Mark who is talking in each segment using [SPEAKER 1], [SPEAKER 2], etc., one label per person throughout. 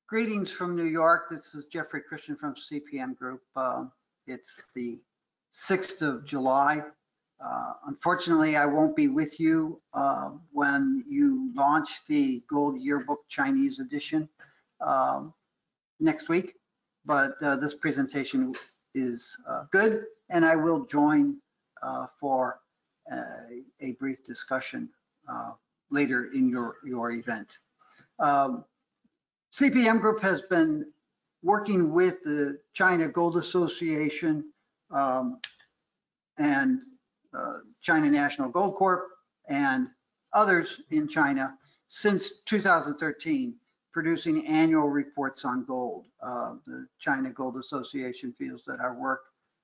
[SPEAKER 1] Greetings from New York. This is Jeffrey Christian from CPM Group. It's the 6th of July. Unfortunately, I won't be with you when you launch the Gold Yearbook Chinese edition next week, but this presentation is good, and I will join for a brief discussion later in your event. CPM Group has been working with the China Gold Association and China National Gold Corp and others in China since 2013, producing annual reports on gold. The China Gold Association feels that our work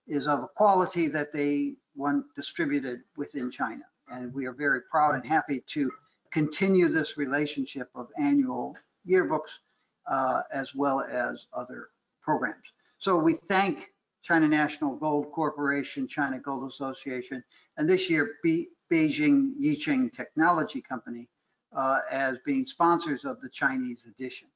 [SPEAKER 1] is of a quality that they want distributed within China. And we are very proud and happy to continue this relationship of annual yearbooks as well as other programs. So we thank China National Gold Corporation, China Gold Association, and this year Beijing Yicheng Technology Company as being sponsors of the Chinese edition.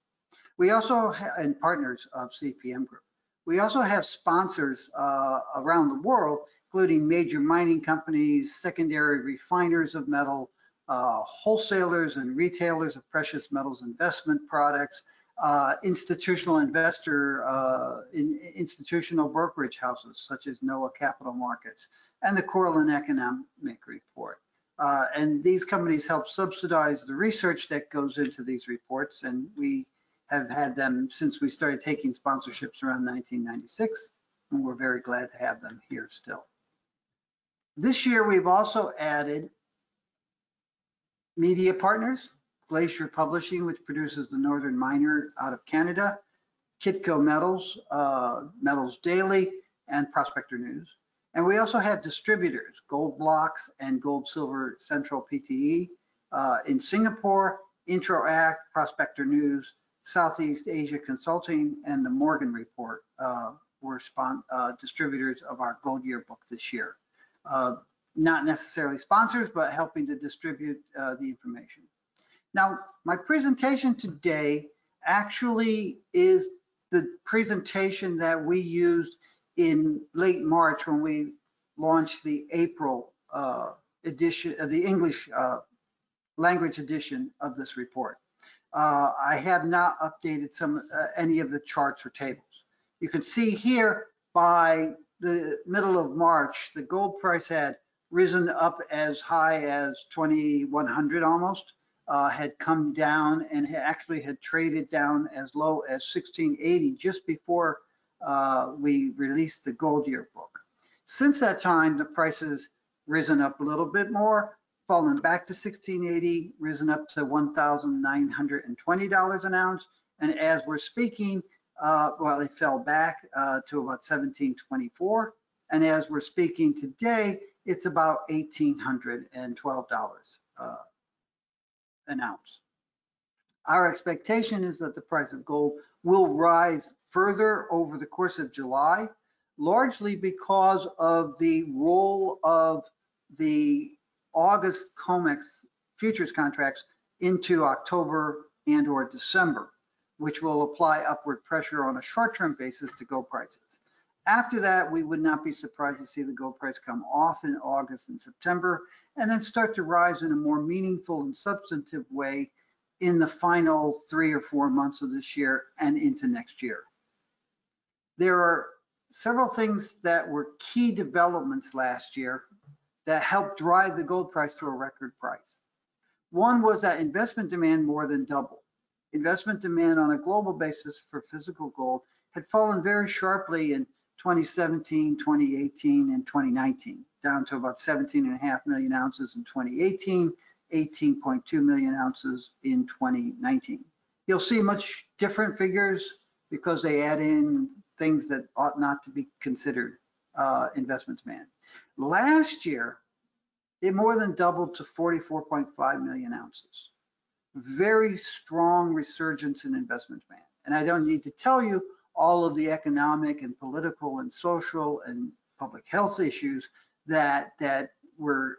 [SPEAKER 1] We also have, and partners of CPM Group. We also have sponsors around the world, including major mining companies, secondary refiners of metal, wholesalers and retailers of precious metals investment products, institutional institutional brokerage houses such as NOAA Capital Markets and the Corlin Economic Report. And these companies help subsidize the research that goes into these reports, and we have had them since we started taking sponsorships around 1996, and we're very glad to have them here still. This year we've also added media partners, Glacier Publishing, which produces the Northern Miner out of Canada, Kitco Metals, Metals Daily, and Prospector News. And we also have distributors, Gold Blocks and Gold Silver Central PTE in Singapore, Intro-Act, Prospector News, Southeast Asia Consulting, and the Morgan Report were distributors of our Gold Yearbook this year. Not necessarily sponsors, but helping to distribute the information. Now, my presentation today actually is the presentation that we used in late March when we launched the April edition of the English language edition of this report. I have not updated any of the charts or tables. You can see here by the middle of March, the gold price had risen up as high as 2,100 almost. Had come down and actually had traded down as low as 1680 just before we released the Gold Yearbook. Since that time, the price has risen up a little bit more, fallen back to 1680, risen up to $1,920 an ounce. And as we're speaking, well, it fell back to about 1724. And as we're speaking today, it's about $1,812. An ounce. Our expectation is that the price of gold will rise further over the course of July, largely because of the role of the August COMEX futures contracts into October and or December, which will apply upward pressure on a short-term basis to gold prices. After that, we would not be surprised to see the gold price come off in August and September, and then start to rise in a more meaningful and substantive way in the final 3 or 4 months of this year and into next year. There are several things that were key developments last year that helped drive the gold price to a record price. One was that investment demand more than doubled. Investment demand on a global basis for physical gold had fallen very sharply in 2017, 2018, and 2019, down to about 17.5 million ounces in 2018, 18.2 million ounces in 2019. You'll see much different figures because they add in things that ought not to be considered investment demand. Last year, it more than doubled to 44.5 million ounces. Very strong resurgence in investment demand. And I don't need to tell you all of the economic and political and social and public health issues that were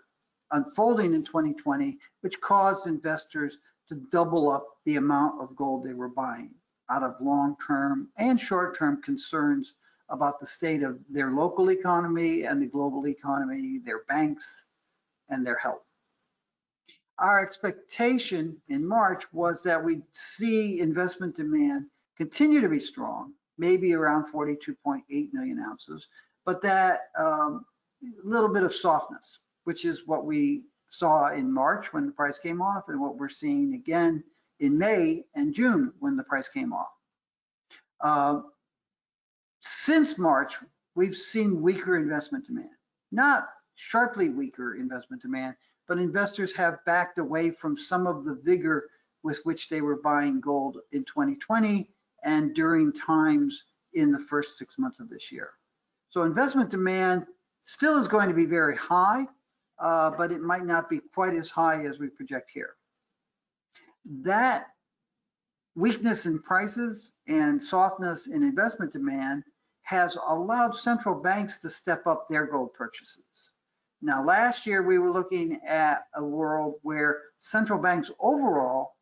[SPEAKER 1] unfolding in 2020, which caused investors to double up the amount of gold they were buying. out of long-term and short-term concerns about the state of their local economy and the global economy, their banks, and their health. Our expectation in March was that we'd see investment demand continue to be strong, maybe around 42.8 million ounces, but that little bit of softness, which is what we saw in March when the price came off and what we're seeing again in May and June when the price came off. Since March, we've seen weaker investment demand, not sharply weaker investment demand, but investors have backed away from some of the vigor with which they were buying gold in 2020 and during times in the first 6 months of this year. So investment demand still is going to be very high, but it might not be quite as high as we project here. That weakness in prices and softness in investment demand has allowed central banks to step up their gold purchases. Now, last year we were looking at a world where central banks overall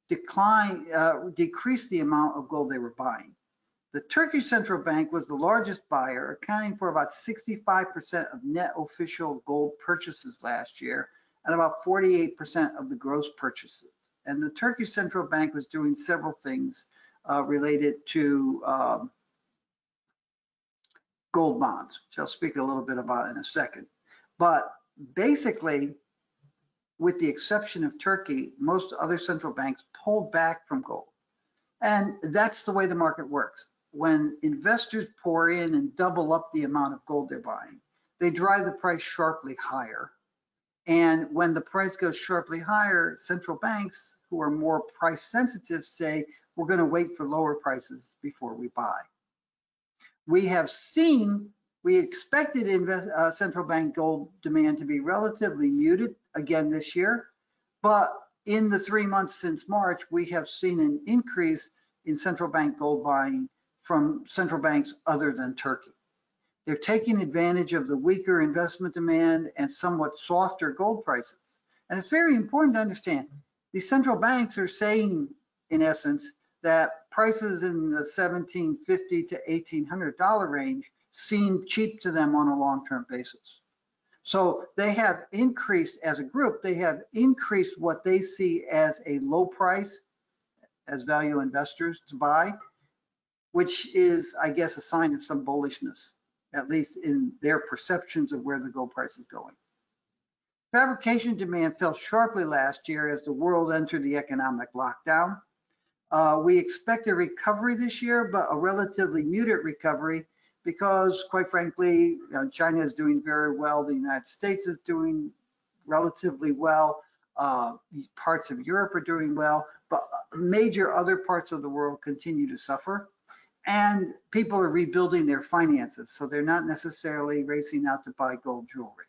[SPEAKER 1] decreased the amount of gold they were buying. The Turkish central bank was the largest buyer, accounting for about 65% of net official gold purchases last year and about 48% of the gross purchases. And the Turkish central bank was doing several things related to gold bonds, which I'll speak a little bit about in a second. But basically, with the exception of Turkey, most other central banks pulled back from gold. And that's the way the market works. When investors pour in and double up the amount of gold they're buying, they drive the price sharply higher. And when the price goes sharply higher, central banks who are more price sensitive say, we're going to wait for lower prices before we buy. We expected central bank gold demand to be relatively muted again this year, but in the 3 months since March, we have seen an increase in central bank gold buying from central banks other than Turkey. They're taking advantage of the weaker investment demand and somewhat softer gold prices. And it's very important to understand, these central banks are saying, in essence, that prices in the $1,750 to $1,800 range seem cheap to them on a long-term basis. So they have increased, as a group, they have increased what they see as a low price as value investors to buy, which is, I guess, a sign of some bullishness, at least in their perceptions of where the gold price is going. Fabrication demand fell sharply last year as the world entered the economic lockdown. We expect a recovery this year, but a relatively muted recovery because, quite frankly, China is doing very well. The United States is doing relatively well. Parts of Europe are doing well, but major other parts of the world continue to suffer. And people are rebuilding their finances, so they're not necessarily racing out to buy gold jewelry.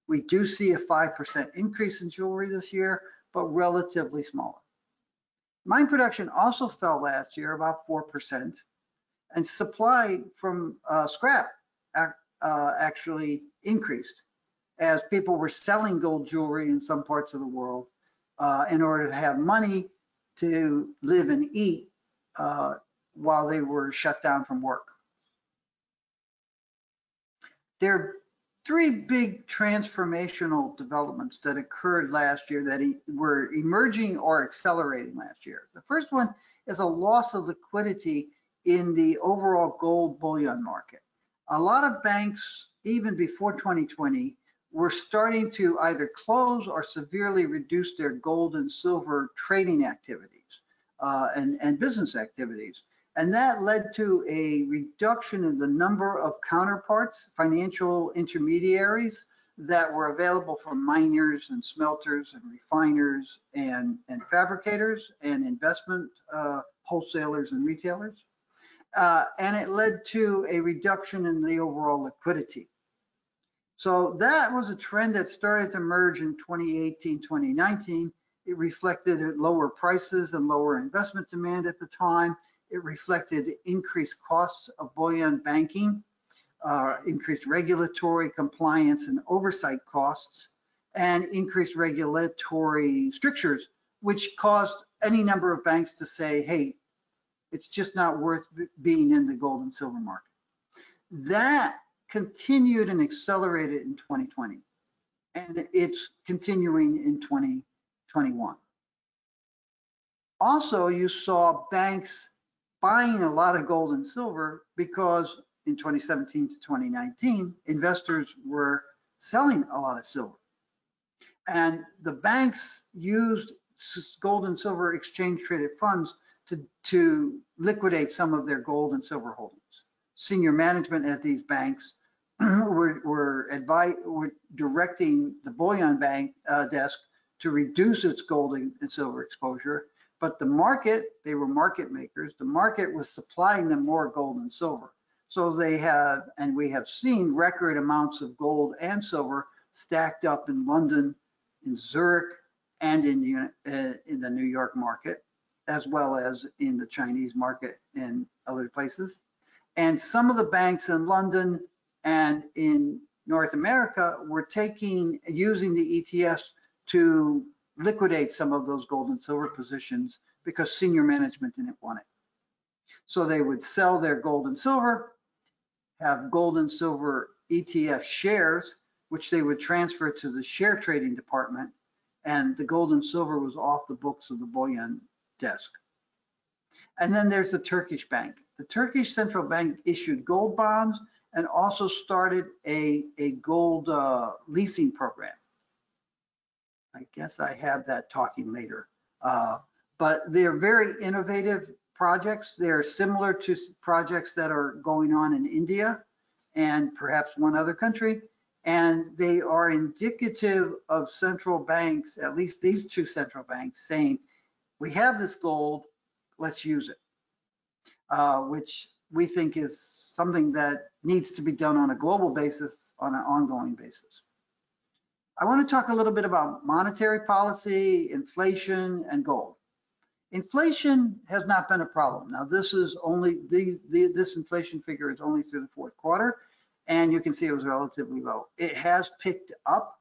[SPEAKER 1] We do see a 5% increase in jewelry this year, but relatively smaller. Mine production also fell last year about 4%, and supply from scrap actually increased as people were selling gold jewelry in some parts of the world in order to have money to live and eat while they were shut down from work. There are three big transformational developments that occurred last year that were emerging or accelerating last year. The first one is a loss of liquidity in the overall gold bullion market. A lot of banks, even before 2020, were starting to either close or severely reduce their gold and silver trading activities and business activities. And that led to a reduction in the number of counterparts, financial intermediaries that were available for miners and smelters and refiners and fabricators and investment wholesalers and retailers. And it led to a reduction in the overall liquidity. So that was a trend that started to emerge in 2018, 2019. It reflected lower prices and lower investment demand at the time. It reflected increased costs of bullion banking, increased regulatory compliance and oversight costs, and increased regulatory strictures, which caused any number of banks to say, hey, It's just not worth being in the gold and silver market. That continued and accelerated in 2020, and it's continuing in 2021. Also, you saw banks buying a lot of gold and silver because in 2017 to 2019, investors were selling a lot of silver. And the banks used gold and silver exchange traded funds to liquidate some of their gold and silver holdings. Senior management at these banks were directing the bullion bank desk to reduce its gold and silver exposure. But the market, they were market makers, the market was supplying them more gold and silver. So they have, and we have seen record amounts of gold and silver stacked up in London, in Zurich, and in the New York market, as well as in the Chinese market and other places. And some of the banks in London and in North America were using the ETFs to liquidate some of those gold and silver positions because senior management didn't want it. So they would sell their gold and silver, have gold and silver ETF shares, which they would transfer to the share trading department, and the gold and silver was off the books of the bullion desk. And then there's the Turkish bank. The Turkish central bank issued gold bonds and also started a gold leasing program. I guess I have that talking later. But they're very innovative projects. They're similar to projects that are going on in India and perhaps one other country. And they are indicative of central banks, at least these two central banks, saying, we have this gold, let's use it, which we think is something that needs to be done on a global basis, on an ongoing basis. I want to talk a little bit about monetary policy, inflation, and gold. Inflation has not been a problem. Now, this is only this inflation figure is only through the fourth quarter, and you can see it was relatively low. It has picked up,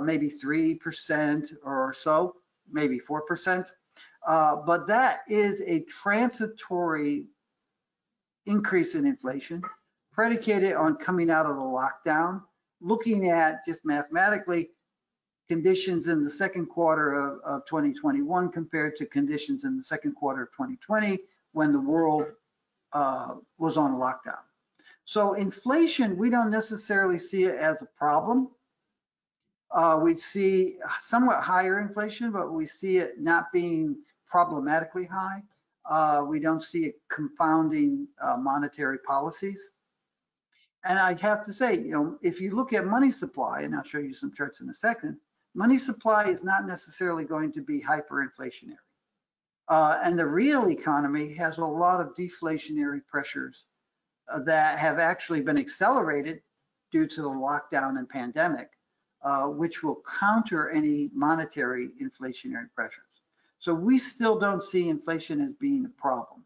[SPEAKER 1] maybe 3% or so, maybe 4%, but that is a transitory increase in inflation predicated on coming out of the lockdown, looking at just mathematically conditions in the second quarter of 2021 compared to conditions in the second quarter of 2020 when the world was on lockdown. So inflation, we don't necessarily see it as a problem. We see somewhat higher inflation, but we see it not being problematically high. We don't see it confounding monetary policies. And I have to say, you know, if you look at money supply, and I'll show you some charts in a second, money supply is not necessarily going to be hyperinflationary. And the real economy has a lot of deflationary pressures that have actually been accelerated due to the lockdown and pandemic, which will counter any monetary inflationary pressures. So we still don't see inflation as being a problem.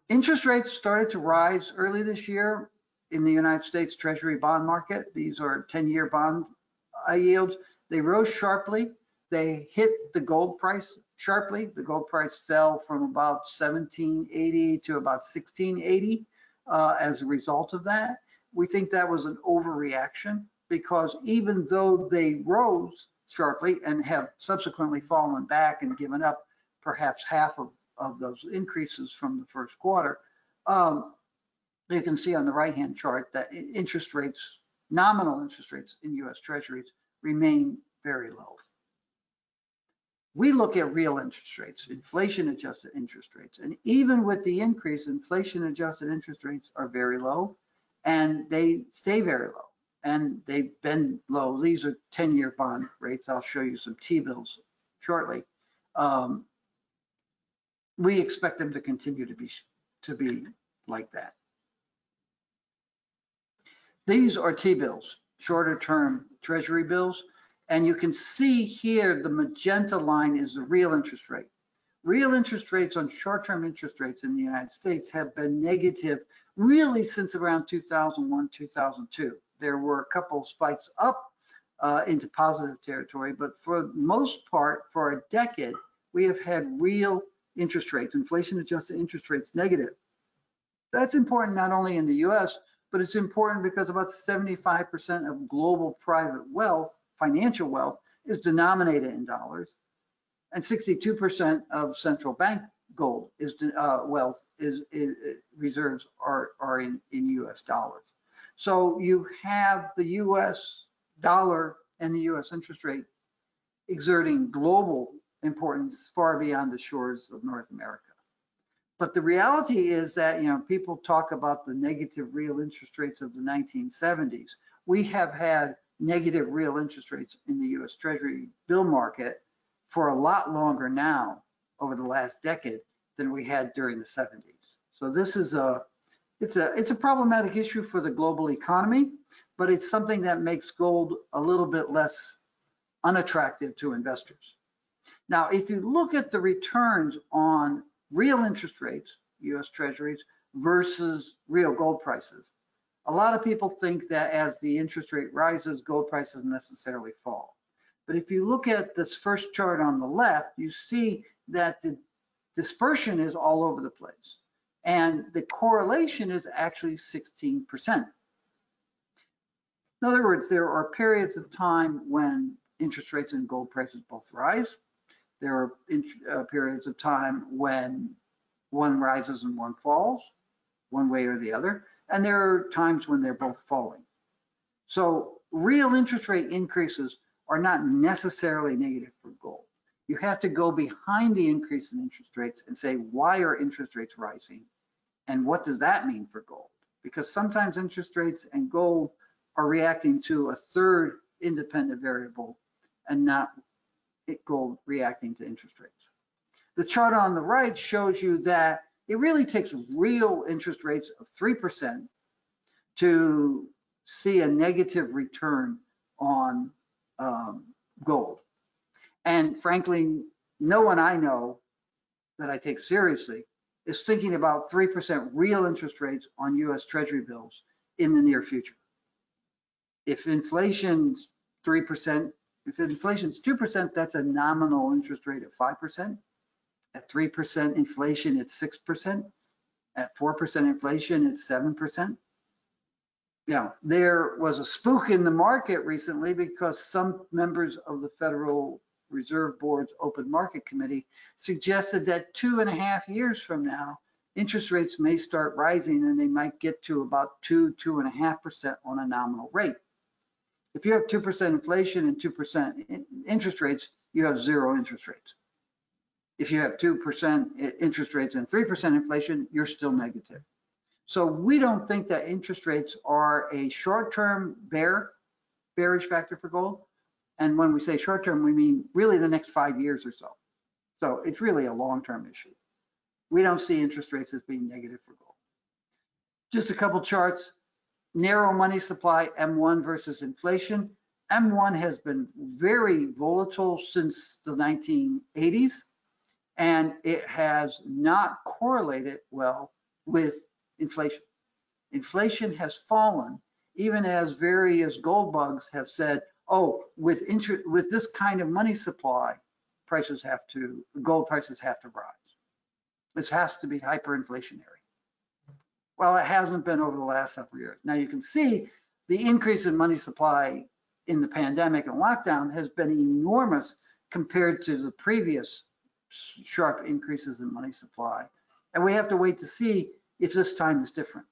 [SPEAKER 1] Interest rates started to rise early this year in the United States Treasury bond market. These are 10-year bond yields. They rose sharply. They hit the gold price sharply. The gold price fell from about $17.80 to about $16.80 as a result of that. We think that was an overreaction because even though they rose sharply and have subsequently fallen back and given up perhaps half of those increases from the first quarter, you can see on the right-hand chart that interest rates, nominal interest rates in U.S. Treasuries remain very low. We look at real interest rates, inflation-adjusted interest rates, and even with the increase, inflation-adjusted interest rates are very low, and they stay very low, and they've been low. These are 10-year bond rates. I'll show you some T-bills shortly. We expect them to continue to be like that. These are T-bills, shorter term Treasury bills. And you can see here the magenta line is the real interest rate. Real interest rates on short-term interest rates in the United States have been negative really since around 2001, 2002. There were a couple of spikes up into positive territory, but for the most part, for a decade, we have had real interest rates, inflation-adjusted interest rates negative. That's important not only in the US, but it's important because about 75% of global private wealth, financial wealth, is denominated in dollars, and 62% of central bank gold is wealth is reserves are in US dollars. So you have the US dollar and the US interest rate exerting global importance far beyond the shores of North America. But the reality is that, people talk about the negative real interest rates of the 1970s. We have had negative real interest rates in the US Treasury bill market for a lot longer now over the last decade than we had during the 70s. So this is it's a problematic issue for the global economy, but it's something that makes gold a little bit less unattractive to investors. Now, if you look at the returns on real interest rates, US Treasuries, versus real gold prices, a lot of people think that as the interest rate rises, gold prices necessarily fall. But if you look at this first chart on the left, you see that the dispersion is all over the place. And the correlation is actually 16%. In other words, there are periods of time when interest rates and gold prices both rise. There are periods of time when one rises and one falls, one way or the other. And there are times when they're both falling. So real interest rate increases are not necessarily negative for gold. You have to go behind the increase in interest rates and say, why are interest rates rising? And what does that mean for gold? Because sometimes interest rates and gold are reacting to a third independent variable and not gold reacting to interest rates. The chart on the right shows you that it really takes real interest rates of 3% to see a negative return on gold. And frankly, no one I know that I take seriously is thinking about 3% real interest rates on US Treasury bills in the near future. If inflation's 3%, if inflation's 2%, that's a nominal interest rate of 5%. At 3% inflation, it's 6%. At 4% inflation, it's 7%. There was a spook in the market recently because some members of the Federal Reserve Board's Open Market Committee suggested that 2.5 years from now, interest rates may start rising and they might get to about 2.5% on a nominal rate. If you have 2% inflation and 2% interest rates, you have zero interest rates. If you have 2% interest rates and 3% inflation, you're still negative. So we don't think that interest rates are a short-term bearish factor for gold. And when we say short-term, we mean really the next 5 years or so. So it's really a long-term issue. We don't see interest rates as being negative for gold. Just a couple charts. Narrow money supply, M1 versus inflation. M1 has been very volatile since the 1980s, and it has not correlated well with inflation. Inflation has fallen, even as various gold bugs have said, oh, with this kind of money supply, gold prices have to rise. This has to be hyperinflationary. Well, it hasn't been over the last several years. Now you can see the increase in money supply in the pandemic and lockdown has been enormous compared to the previous sharp increases in money supply. And we have to wait to see if this time is different.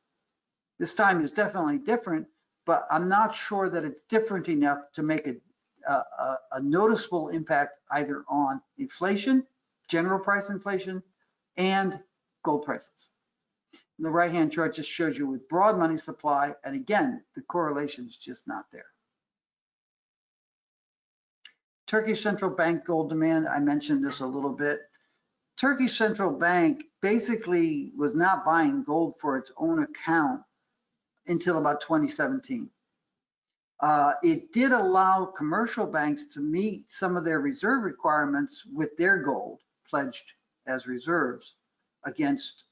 [SPEAKER 1] This time is definitely different, but I'm not sure that it's different enough to make a noticeable impact either on inflation, general price inflation, and gold prices. The right-hand chart just shows you with broad money supply, and again, the correlation is just not there. Turkish central bank gold demand, I mentioned this a little bit. Turkish central bank basically was not buying gold for its own account until about 2017. It did allow commercial banks to meet some of their reserve requirements with their gold pledged as reserves against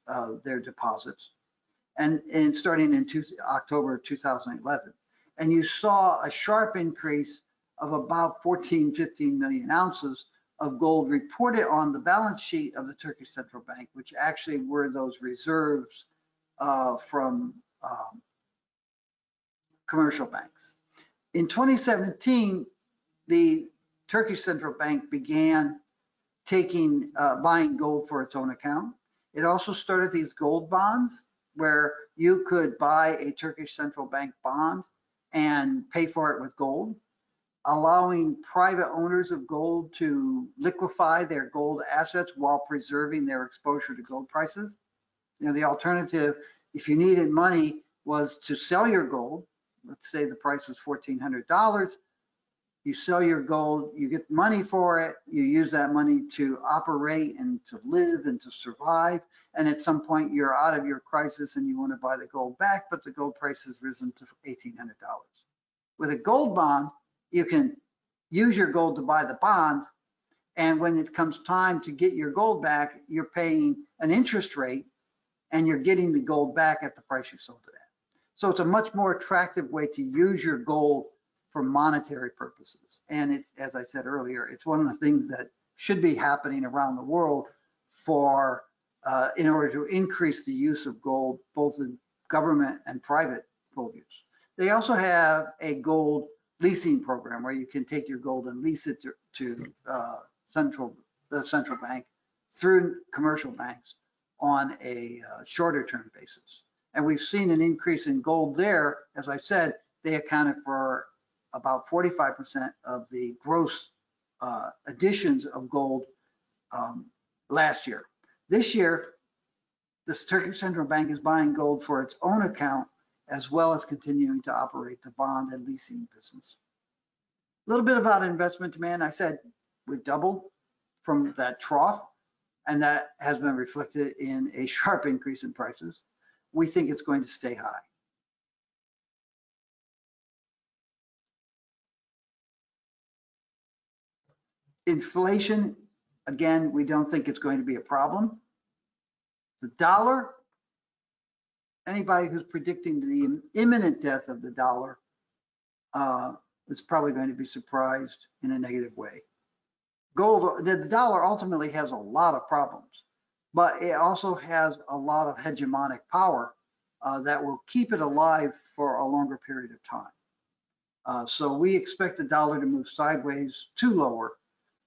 [SPEAKER 1] their deposits, and starting in October 2011. And you saw a sharp increase of about 15 million ounces of gold reported on the balance sheet of the Turkish Central Bank, which actually were those reserves from commercial banks. In 2017, the Turkish Central Bank began buying gold for its own account. It also started these gold bonds where you could buy a Turkish Central Bank bond and pay for it with gold, allowing private owners of gold to liquefy their gold assets while preserving their exposure to gold prices. You know, the alternative, if you needed money, was to sell your gold. Let's say the price was $1,400. You sell your gold, you get money for it, you use that money to operate and to live and to survive. And at some point you're out of your crisis and you want to buy the gold back, but the gold price has risen to $1,800. With a gold bond, you can use your gold to buy the bond. And when it comes time to get your gold back, you're paying an interest rate and you're getting the gold back at the price you sold it at. So it's a much more attractive way to use your gold for monetary purposes. And it's, as I said earlier, it's one of the things that should be happening around the world for in order to increase the use of gold, both in government and private gold use. They also have a gold leasing program where you can take your gold and lease it to the central bank through commercial banks on a shorter term basis. And we've seen an increase in gold there. As I said, they accounted for about 45% of the gross additions of gold last year. This year, the Turkish Central Bank is buying gold for its own account, as well as continuing to operate the bond and leasing business. A little bit about investment demand. I said we doubled from that trough, and that has been reflected in a sharp increase in prices. We think it's going to stay high. Inflation, again, we don't think it's going to be a problem. The dollar, anybody who's predicting the imminent death of the dollar is probably going to be surprised in a negative way. Gold, the dollar ultimately has a lot of problems, but it also has a lot of hegemonic power that will keep it alive for a longer period of time. So we expect the dollar to move sideways to lower,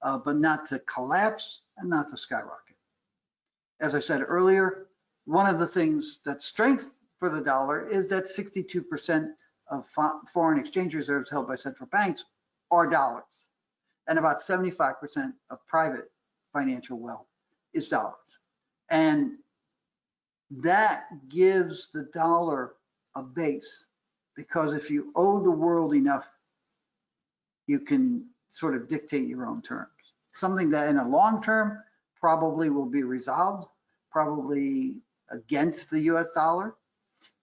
[SPEAKER 1] but not to collapse and not to skyrocket. As I said earlier, one of the things that's strength for the dollar is that 62% of foreign exchange reserves held by central banks are dollars, and about 75% of private financial wealth is dollars. And that gives the dollar a base, because if you owe the world enough, you can sort of dictate your own terms. Something that in a long term probably will be resolved, probably against the US dollar.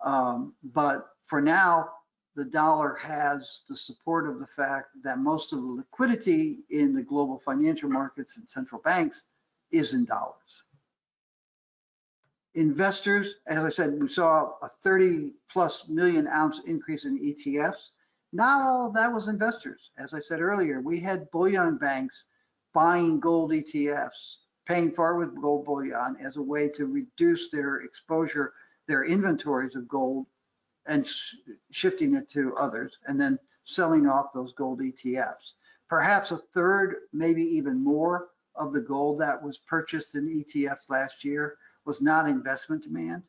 [SPEAKER 1] But for now, the dollar has the support of the fact that most of the liquidity in the global financial markets and central banks is in dollars. Investors, as I said, we saw a 30+ million ounce increase in ETFs. Not all of that was investors. As I said earlier, we had bullion banks buying gold ETFs, paying for it with gold bullion as a way to reduce their exposure, their inventories of gold, and shifting it to others, and then selling off those gold ETFs. Perhaps a third, maybe even more, of the gold that was purchased in ETFs last year was not investment demand.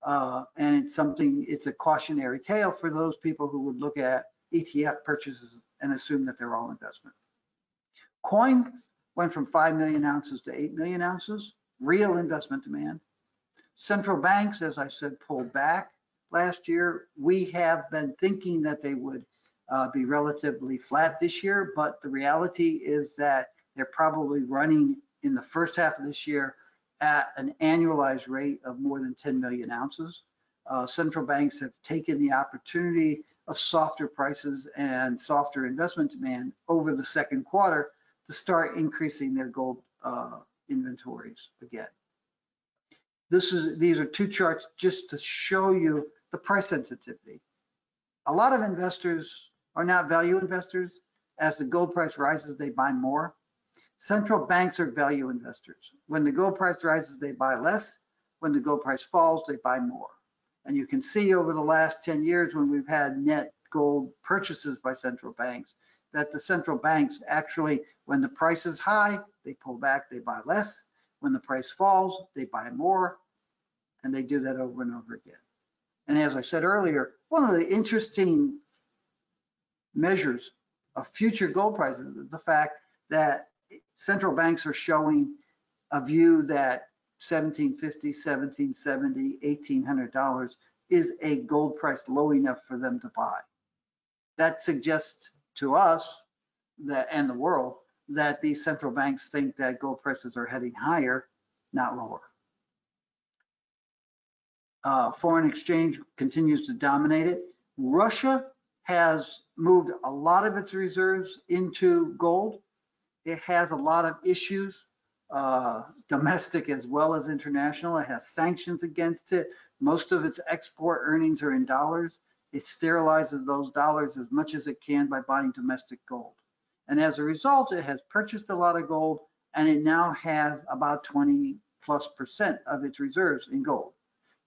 [SPEAKER 1] And it's a cautionary tale for those people who would look at ETF purchases and assume that they're all investment. Coins went from 5 million ounces to 8 million ounces, real investment demand. Central banks, as I said, pulled back last year. We have been thinking that they would be relatively flat this year, but the reality is that they're probably running in the first half of this year at an annualized rate of more than 10 million ounces. Central banks have taken the opportunity of softer prices and softer investment demand over the second quarter to start increasing their gold inventories again. These are two charts just to show you the price sensitivity. A lot of investors are not value investors. As the gold price rises, they buy more. Central banks are value investors. When the gold price rises, they buy less. When the gold price falls, they buy more. And you can see over the last 10 years when we've had net gold purchases by central banks, that the central banks actually, when the price is high, they pull back, they buy less. When the price falls, they buy more, and they do that over and over again. And as I said earlier, one of the interesting measures of future gold prices is the fact that central banks are showing a view that $1,750, $1,770, $1,800 is a gold price low enough for them to buy. That suggests to us that, and the world, that these central banks think that gold prices are heading higher, not lower. Foreign exchange continues to dominate it. Russia has moved a lot of its reserves into gold. It has a lot of issues, domestic as well as international. It has sanctions against it. Most of its export earnings are in dollars. It sterilizes those dollars as much as it can by buying domestic gold. And as a result, it has purchased a lot of gold, and it now has about 20+% of its reserves in gold.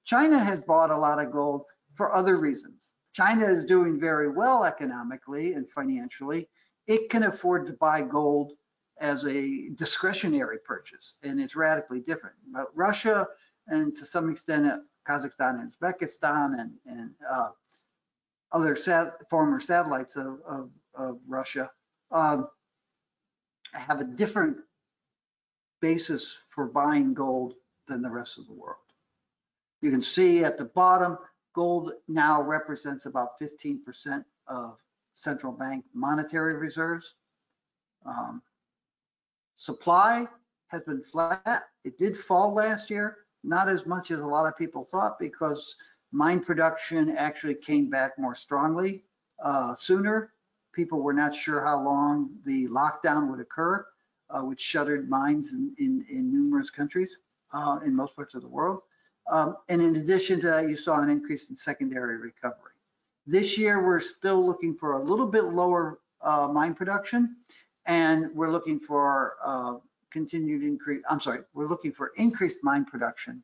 [SPEAKER 1] China has bought a lot of gold for other reasons. China is doing very well economically and financially. It can afford to buy gold as a discretionary purchase, and it's radically different. But Russia, and to some extent Kazakhstan and Uzbekistan and other former satellites of Russia, have a different basis for buying gold than the rest of the world. You can see at the bottom, gold now represents about 15% of central bank monetary reserves. Supply has been flat. It did fall last year, not as much as a lot of people thought, because mine production actually came back more strongly sooner. People were not sure how long the lockdown would occur, which shuttered mines in numerous countries, in most parts of the world. And in addition to that, you saw an increase in secondary recovery. This year, we're still looking for a little bit lower mine production, and we're looking for continued increase. I'm sorry, we're looking for increased mine production,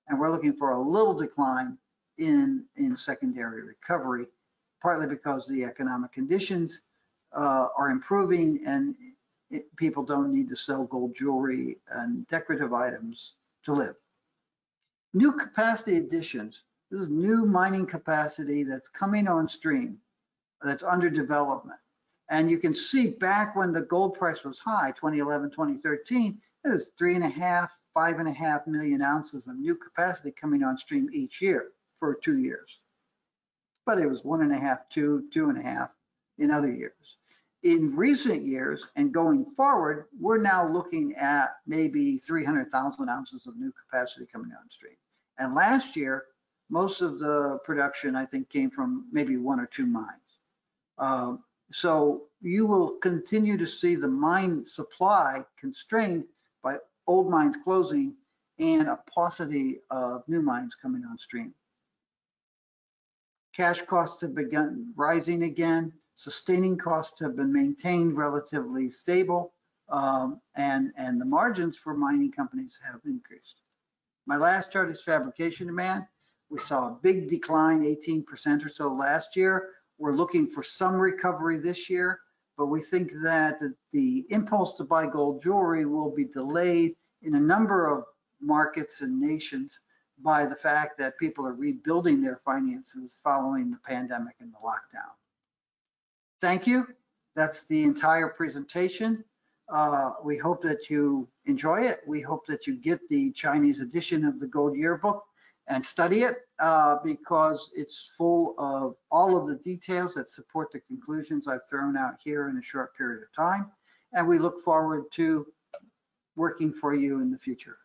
[SPEAKER 1] and we're looking for a little decline in secondary recovery, partly because the economic conditions are improving and people don't need to sell gold jewelry and decorative items to live. New capacity additions. This is new mining capacity that's coming on stream, that's under development. And you can see back when the gold price was high, 2011, 2013, it was 3.5, 5.5 million ounces of new capacity coming on stream each year for 2 years. But it was 1.5, 2, 2.5 in other years. In recent years and going forward, we're now looking at maybe 300,000 ounces of new capacity coming on stream. And last year, most of the production, I think, came from maybe 1 or 2 mines. So you will continue to see the mine supply constrained by old mines closing and a paucity of new mines coming on stream. Cash costs have begun rising again. Sustaining costs have been maintained relatively stable, and the margins for mining companies have increased. My last chart is fabrication demand. We saw a big decline, 18% or so last year. We're looking for some recovery this year, but we think that the impulse to buy gold jewelry will be delayed in a number of markets and nations by the fact that people are rebuilding their finances following the pandemic and the lockdown. Thank you. That's the entire presentation. We hope that you enjoy it. We hope that you get the Chinese edition of the Gold Yearbook and study it because it's full of all of the details that support the conclusions I've thrown out here in a short period of time. And we look forward to working for you in the future.